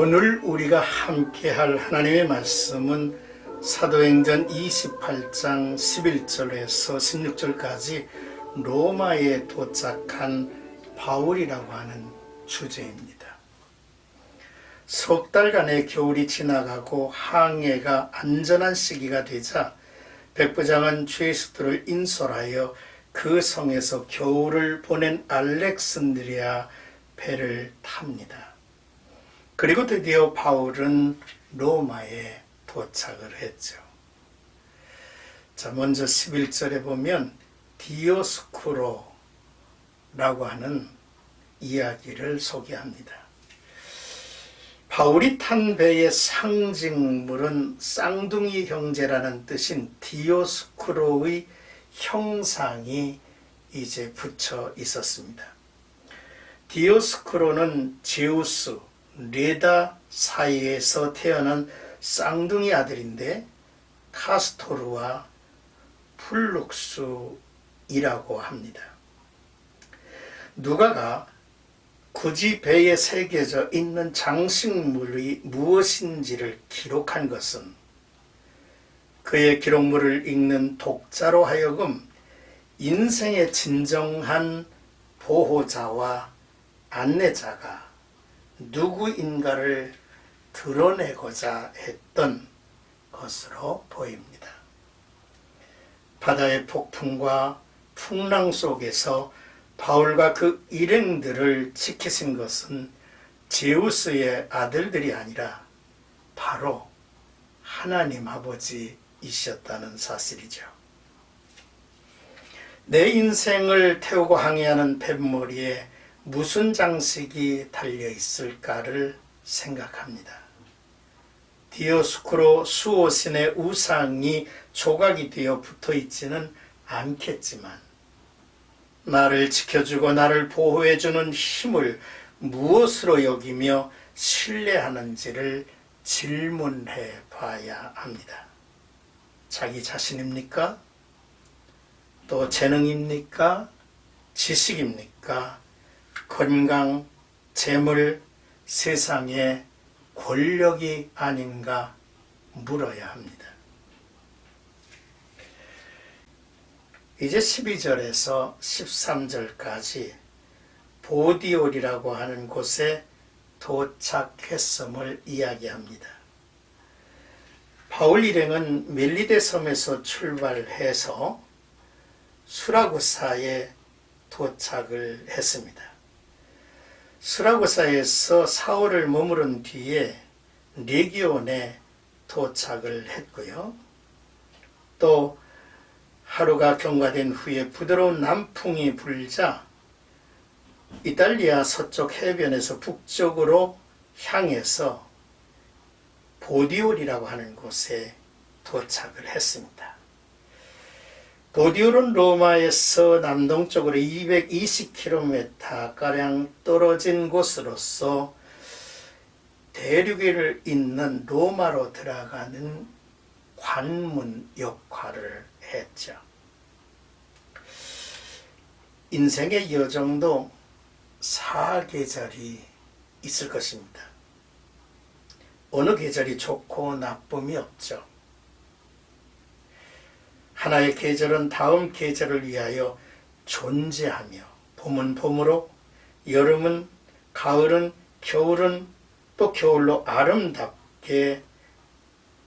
오늘 우리가 함께할 하나님의 말씀은 사도행전 28장 11절에서 16절까지 로마에 도착한 바울이라고 하는 주제입니다. 석 달간의 겨울이 지나가고 항해가 안전한 시기가 되자 백부장은 죄수들을 인솔하여 그 성에서 겨울을 보낸 알렉산드리아 배를 탑니다. 그리고 드디어 바울은 로마에 도착을 했죠. 자, 먼저 11절에 보면 디오스쿠로라고 하는 이야기를 소개합니다. 바울이 탄 배의 상징물은 쌍둥이 형제라는 뜻인 디오스쿠로의 형상이 이제 붙여 있었습니다. 디오스쿠로는 제우스, 레다 사이에서 태어난 쌍둥이 아들인데 카스토르와 플룩스이라고 합니다. 누가가 굳이 배에 새겨져 있는 장식물이 무엇인지를 기록한 것은 그의 기록물을 읽는 독자로 하여금 인생의 진정한 보호자와 안내자가 누구인가를 드러내고자 했던 것으로 보입니다. 바다의 폭풍과 풍랑 속에서 바울과 그 일행들을 지키신 것은 제우스의 아들들이 아니라 바로 하나님 아버지이셨다는 사실이죠. 내 인생을 태우고 항해하는 뱃머리에 무슨 장식이 달려 있을까를 생각합니다. 디오스쿠로 수호신의 우상이 조각이 되어 붙어 있지는 않겠지만 나를 지켜주고 나를 보호해주는 힘을 무엇으로 여기며 신뢰하는지를 질문해 봐야 합니다. 자기 자신입니까? 또 재능입니까? 지식입니까? 건강, 재물, 세상의 권력이 아닌가 물어야 합니다. 이제 12절에서 13절까지 보디올이라고 하는 곳에 도착했음을 이야기합니다. 바울 일행은 멜리데 섬에서 출발해서 수라구사에 도착을 했습니다. 수라구사에서 사흘을 머무른 뒤에 레기온에 도착을 했고요. 또 하루가 경과된 후에 부드러운 남풍이 불자 이탈리아 서쪽 해변에서 북쪽으로 향해서 보디올이라고 하는 곳에 도착을 했습니다. 보디올은 로마에서 남동쪽으로 220km가량 떨어진 곳으로서 대륙을 잇는 로마로 들어가는 관문 역할을 했죠. 인생의 여정도 4계절이 있을 것입니다. 어느 계절이 좋고 나쁨이 없죠. 하나의 계절은 다음 계절을 위하여 존재하며 봄은 봄으로, 여름은 가을은 겨울은 또 겨울로 아름답게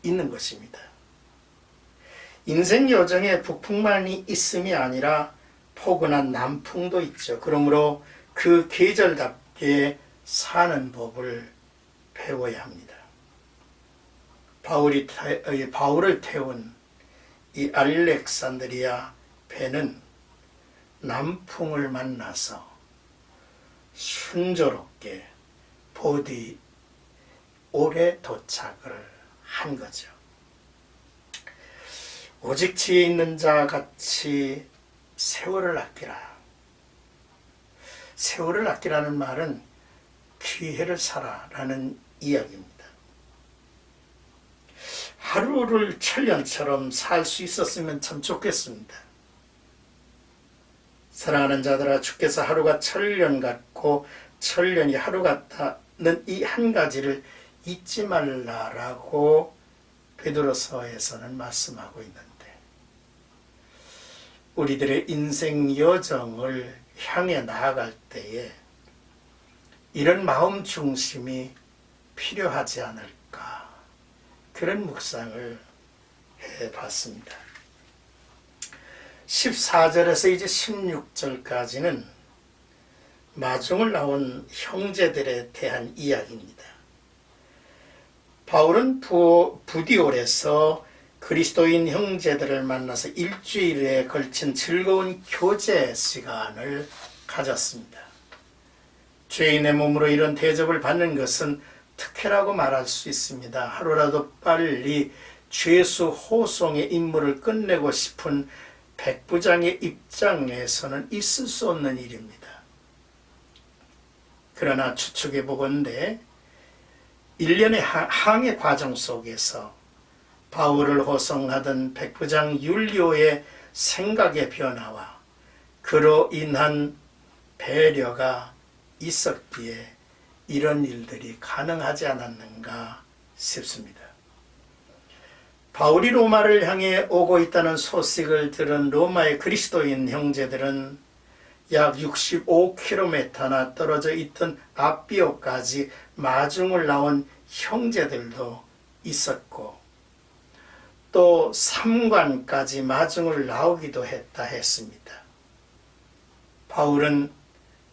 있는 것입니다. 인생 여정에 북풍만이 있음이 아니라 포근한 남풍도 있죠. 그러므로 그 계절답게 사는 법을 배워야 합니다. 바울을 태운 이 알렉산드리아 배는 남풍을 만나서 순조롭게 보디올에 도착을 한 거죠. 오직 지혜 있는 자 같이 세월을 아끼라. 세월을 아끼라는 말은 기회를 살아라는 이야기입니다. 하루를 천년처럼 살 수 있었으면 참 좋겠습니다. 사랑하는 자들아, 주께서 하루가 천년 같고 천년이 하루 같다는 이 한 가지를 잊지 말라라고 베드로서에서는 말씀하고 있는데, 우리들의 인생 여정을 향해 나아갈 때에 이런 마음 중심이 필요하지 않을까, 그런 묵상을 해봤습니다. 14절에서 이제 16절까지는 마중을 나온 형제들에 대한 이야기입니다. 바울은 부디올에서 그리스도인 형제들을 만나서 일주일에 걸친 즐거운 교제 시간을 가졌습니다. 죄인의 몸으로 이런 대접을 받는 것은 특혜라고 말할 수 있습니다. 하루라도 빨리 죄수 호송의 임무를 끝내고 싶은 백부장의 입장에서는 있을 수 없는 일입니다. 그러나 추측해 보건대 1년의 항해 과정 속에서 바울을 호송하던 백부장 율리오의 생각의 변화와 그로 인한 배려가 있었기에 이런 일들이 가능하지 않았는가 싶습니다. 바울이 로마를 향해 오고 있다는 소식을 들은 로마의 그리스도인 형제들은 약 65km나 떨어져 있던 아비오까지 마중을 나온 형제들도 있었고, 또 삼관까지 마중을 나오기도 했습니다. 바울은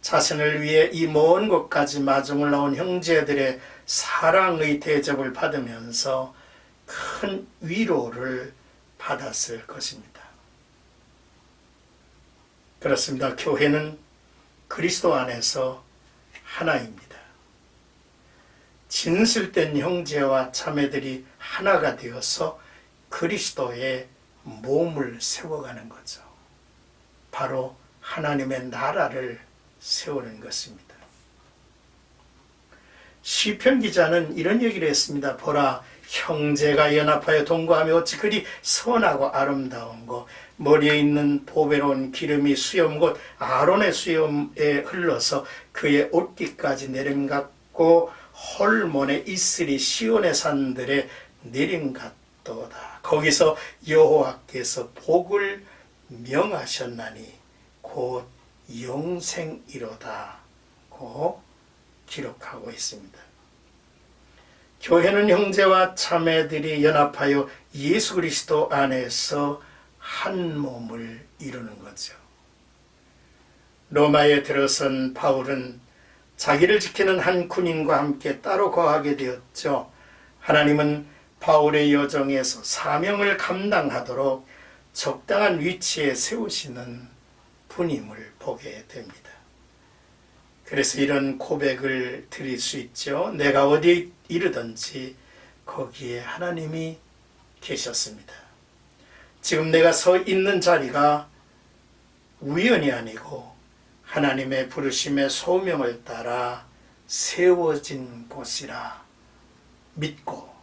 자신을 위해 이 먼 곳까지 마중을 나온 형제들의 사랑의 대접을 받으면서 큰 위로를 받았을 것입니다. 그렇습니다. 교회는 그리스도 안에서 하나입니다. 진실된 형제와 자매들이 하나가 되어서 그리스도의 몸을 세워가는 거죠. 바로 하나님의 나라를 세우는 것입니다. 시편 기자는 이런 얘기를 했습니다. 보라, 형제가 연합하여 동거하며 어찌 그리 선하고 아름다운고, 머리에 있는 보배로운 기름이 수염 곧 아론의 수염에 흘러서 그의 옷깃까지 내림같고 헐몬의 이슬이 시온의 산들에 내림같도다. 거기서 여호와께서 복을 명하셨나니 곧 영생이로다고 기록하고 있습니다. 교회는 형제와 자매들이 연합하여 예수 그리스도 안에서 한 몸을 이루는 거죠. 로마에 들어선 바울은 자기를 지키는 한 군인과 함께 따로 거하게 되었죠. 하나님은 바울의 여정에서 사명을 감당하도록 적당한 위치에 세우시는 분임을 보게 됩니다. 그래서 이런 고백을 드릴 수 있죠. 내가 어디에 이르든지 거기에 하나님이 계셨습니다. 지금 내가 서 있는 자리가 우연이 아니고 하나님의 부르심의 소명을 따라 세워진 곳이라 믿고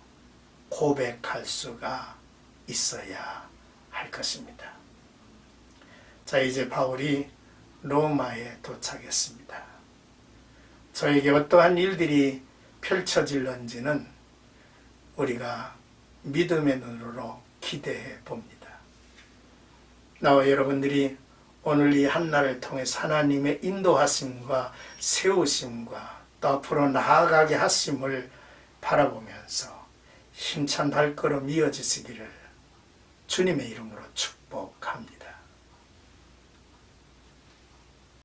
고백할 수가 있어야 할 것입니다. 자, 이제 바울이 로마에 도착했습니다. 저에게 어떠한 일들이 펼쳐질런지는 우리가 믿음의 눈으로 기대해 봅니다. 나와 여러분들이 오늘 이 한날을 통해서 하나님의 인도하심과 세우심과 또 앞으로 나아가게 하심을 바라보면서 힘찬 발걸음 이어지시기를 주님의 이름으로 축복합니다.